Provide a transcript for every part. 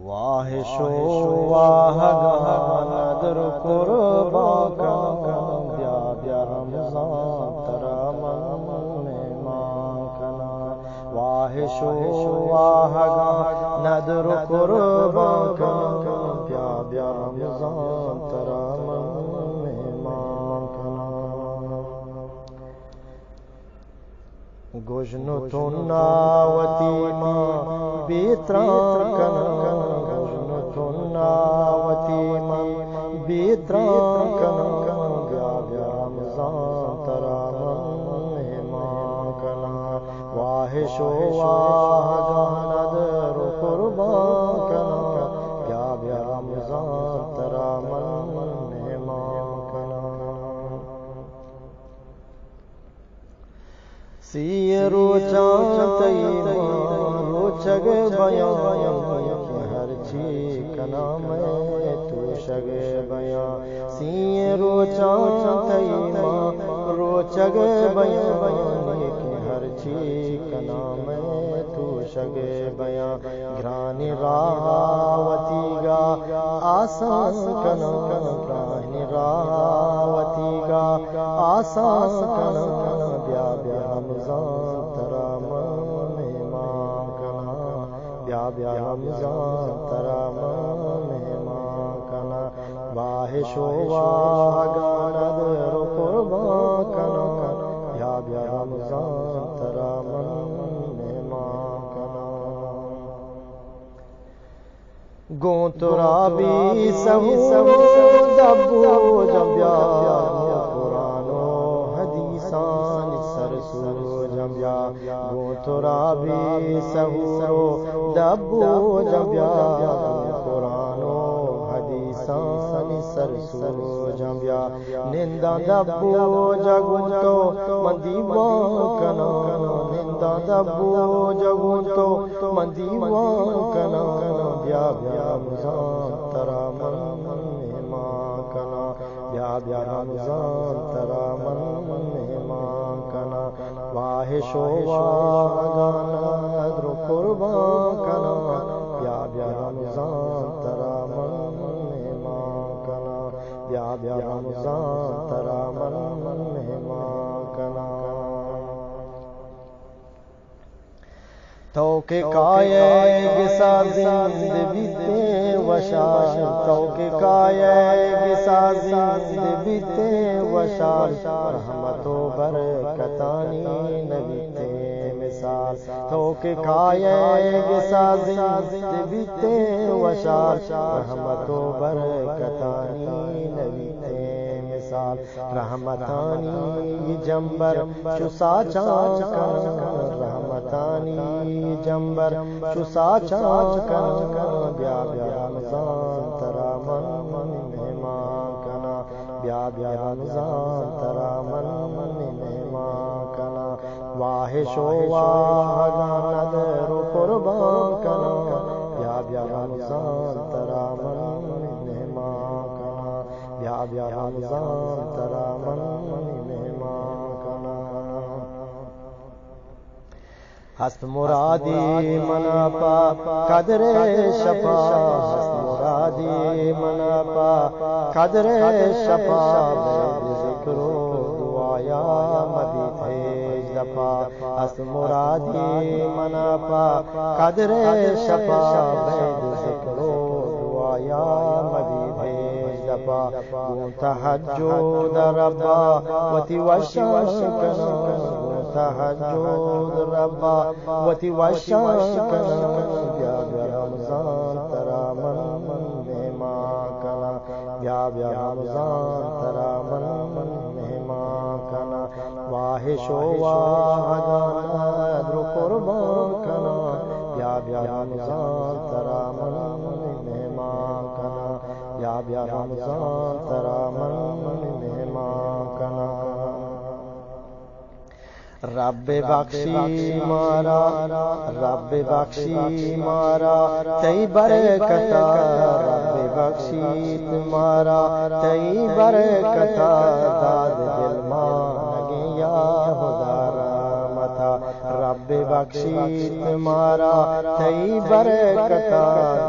واحش و واہگاہ ندر قربان کنم بیا بیا رمضان ترا من مہمان کنم واحش و واہگاہ ندر قربان کنم بیا بیا رمضان ترا من مہمان کنم گوشن تو ناوتی ماں بیتران کنم گوشن تو ناوتی ماں بیتران کنم بیا بیا رمضان ترا من مہمان کنم واحش و واہگاہ ندر قربان کنم بیا بیا رمضان ترا من مہمان کنم سی روچان تیمان روچگ بیان ہر چی کنا میں تو شگ بیان سی روچان تیمان روچگ بیان ہر چی کنا میں تو شگ بیان گرانی راوتی گا آسان کنا گرانی راوتی گا آسان کنا بیا بیا رمضان ترا من مہمان کنا بیا بیا رمضان ترا من مہمان کنا واحش و واہگاہ ندر قربان کنا بیا بیا رمضان ترا من مہمان کنا گوں ترا بھی سہو دبو جبیا قرآن و حدیثان سرسو جبیا گوں ترا بھی سہو دبو جبیا قرآن و حدیثان سرسو جبیا نندا دبو جگون تو من دیوان کنا نندا دبو جگون تو من دیوان کنا بیا بیا رمضان ترا من مہمان کنا بیا بیا رمضان ترا من مہمان کنا واحش و واہگاہ ندر قربان کنا بیا بیا رمضان ترا من مہمان کنا بیا بیا رمضان ترا من مہمان کنا تو کہ کائے گسا زند بیتے وشار تو کہ کائے گسا زند بیتے وشار رحمت و برکتانی نبیتے مثال تو کہ کائے گسا زند بیتے وشار رحمت و برکتانی نبیتے مثال رحمتانی جنبر چسا چان رحمتانی جنبر چسا چان بیا بیا رمضان ترا من مہمان کنا بیا بیا رمضان ترا من مہمان کنا واحش و واہگاہ ندر قربان کنا بیا بیا رمضان ترا من مہمان کنا بیا بیا رمضان ترا من مہمان کنا ہست مرادی منا پا قدر شفا ہست مرادی منا پا قدر شفا ذکر و دعایا مدی تیج دفا ہست مرادی منا پا قدر شفا ذکر و دعایا مدی تیج دفا تہجد ربا وتی وشان کنا تہجد ربا وتی وشان کنا بیا بیا رمضان ترا من مہمان کنا بیا بیا رمضان ترا من مہمان کنا واحش و واہگاہ ندر قربان کنا بیا بیا رمضان ترا من مہمان کنا بیا بیا رمضان ترا من مہمان کنا رب بخشی مارا رب بخشی مارا تی برکتا رب بخشی تمہارا تی برکتا داد دل مان گیا خدا رحمتا رب بخشی تمہارا تئی برکتا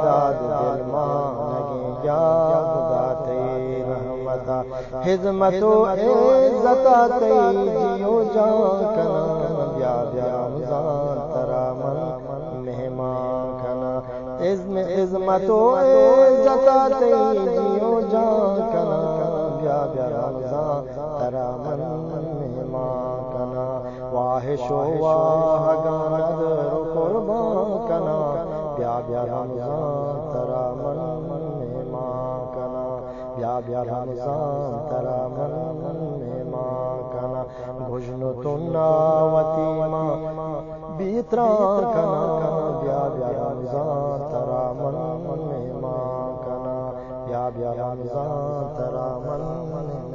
داد دل مانگے یا خدا تئی رحمتا خدمت و عزتا تئی جیو جان کنا بیا بیا رمضان ترا من مہمان کنا عظمت و عزتا تئی جیو جان کنا بیا بیا رمضان ترا من مہمان کنا واحش و واہ گاند رو قربان کنا بیا بیا رمضان ترا من مہمان کنا بیا بیا رمضان ترا من مہمان کنا بھجن تنا وتیما بیتران کنا بیا بیا رمضان ترا من مہمان کنا بیا بیا رمضان ترا من